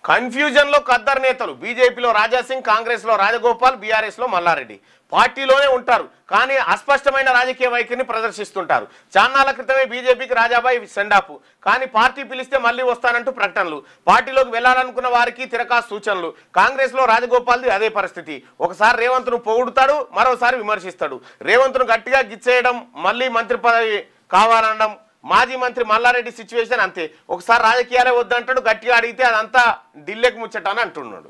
Confusion లో ఖద్దర్ నేతలు బీజేపీలో రాజాసింగ్, కాంగ్రెస్ లో రాజగోపాల్, బీఆర్ఎస్ లో మల్లారెడ్డి పార్టీలోనే ఉంటారు కానీ అస్పష్టమైన రాజకీయ వైఖరిని ప్రదర్శిస్తుంటారు. చాన్నాళ్ల క్రితమే బీజేపీకి రాజాబాయ్ సెండాపు కానీ పార్టీ పిలిస్తే మళ్ళీ వస్తానంటూ ప్రకటనలు, పార్టీలోకి వెళ్లాలనుకున్న వారికి తిరకాసు సూచనలు. కాంగ్రెస్ లో రాజగోపాల్ది అదే పరిస్థితి. ఒకసారి రేవంత్ ను పొగుడుతాడు, మరోసారి విమర్శిస్తాడు. రేవంత్ ను గట్టిగా గిచ్చేయడం, మళ్ళీ మంత్రి పదవి కావాలనడం. మాజీ మంత్రి మల్లారెడ్డి సిచ్యువేషన్ అంతే. ఒకసారి రాజకీయాలే వద్దంటాడు, గట్టిగా అడిగితే అదంతా ఢిల్లీకి ముచ్చట అని అంటున్నాడు.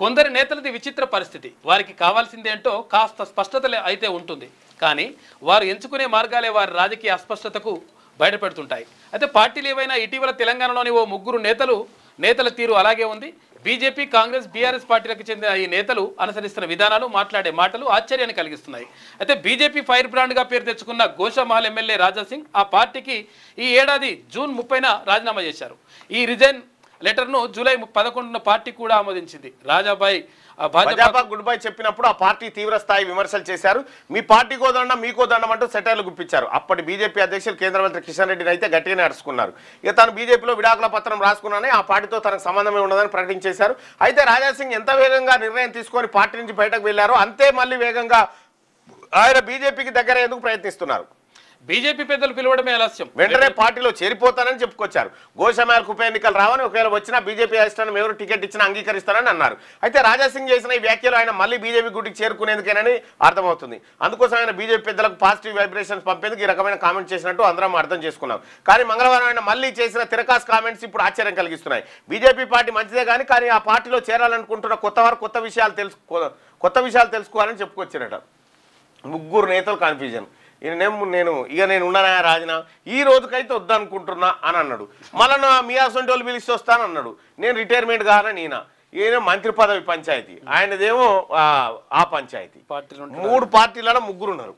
కొందరి నేతలది విచిత్ర పరిస్థితి. వారికి కావాల్సిందేంటో కాస్త స్పష్టత అయితే ఉంటుంది కానీ వారు ఎంచుకునే మార్గాలే వారి రాజకీయ అస్పష్టతకు బయటపెడుతుంటాయి. అయితే పార్టీలు ఏవైనా ఇటీవల తెలంగాణలోని ఓ ముగ్గురు నేతల తీరు అలాగే ఉంది. బీజేపీ, కాంగ్రెస్, బీఆర్ఎస్ పార్టీలకు చెందిన ఈ నేతలు అనుసరిస్తున్న విధానాలు, మాట్లాడే మాటలు ఆశ్చర్యాన్ని కలిగిస్తున్నాయి. అయితే బీజేపీ ఫైర్ బ్రాండ్గా పేరు తెచ్చుకున్న గోషామహల్ ఎమ్మెల్యే రాజాసింగ్ ఆ పార్టీకి ఈ ఏడాది జూన్ 30న రాజీనామా చేశారు. ఈ రిజైన్ లెటర్ను జూలై 11న పార్టీ కూడా ఆమోదించింది. రాజాబాయ్ భాజపా గుడ్ బై చెప్పినప్పుడు ఆ పార్టీ తీవ్ర స్థాయి విమర్శలు చేశారు. మీ పార్టీకో దండం, మీకో దండం అంటూ సెటైర్లు గుప్పించారు. అప్పటి బీజేపీ అధ్యక్షులు కేంద్ర మంత్రి కిషన్ రెడ్డిని అయితే గట్టిగానే అరుచుకున్నారు. ఇక తాను బీజేపీలో విడాకుల పత్రం రాసుకున్నానే ఆ పార్టీతో తనకు సంబంధమే ఉండదని ప్రకటించేశారు. అయితే రాజాసింగ్ ఎంత వేగంగా నిర్ణయం తీసుకొని పార్టీ నుంచి బయటకు వెళ్లారో అంతే మళ్ళీ వేగంగా ఆయన బీజేపీకి దగ్గర ఎందుకు ప్రయత్నిస్తున్నారు. బీజేపీ పెద్దలు పిలవడమే ఆలస్యం. వెంటనే పార్టీలో చేరిపోతానని చెప్పుకొచ్చారు. గోషామహల్కు ఉప ఎన్నికలు రావని, ఒకవేళ వచ్చినా బీజేపీ అధిష్టానం ఎవరు టికెట్ ఇచ్చినా అంగీకరిస్తారని అన్నారు. అయితే రాజాసింగ్ చేసిన ఈ వ్యాఖ్యలు ఆయన మళ్ళీ బీజేపీ గుడికి చేరుకునేందుకేనని అర్థమవుతుంది. అందుకోసం ఆయన బీజేపీ పెద్దలకు పాజిటివ్ వైబ్రేషన్స్ పంపేందుకు ఈ రకమైన కామెంట్ చేసినట్టు అందరం అర్థం చేసుకున్నాం. కానీ మంగళవారం ఆయన మళ్ళీ చేసిన తిరకాస్ కామెంట్స్ ఇప్పుడు ఆశ్చర్యం కలిగిస్తున్నాయి. బీజేపీ పార్టీ మంచిదే కానీ ఆ పార్టీలో చేరాలనుకుంటున్న కొత్త విషయాలు తెలుసుకోవాలని చెప్పుకొచ్చినట్టు ముగ్గురు నేతలు కన్ఫ్యూజన్. నేను ఉన్నానా రాజీనా ఈ రోజుకైతే వద్దనుకుంటున్నా అని అన్నాడు. మళ్ళీ మీ అసొంటి వాళ్ళు పిలిచి వస్తానన్నాడు. నేను రిటైర్మెంట్ కానని ఈయన మంత్రి పదవి పంచాయతీ, ఆయనదేమో ఆ పంచాయతీ. 3 పార్టీలలో ముగ్గురు ఉన్నారు.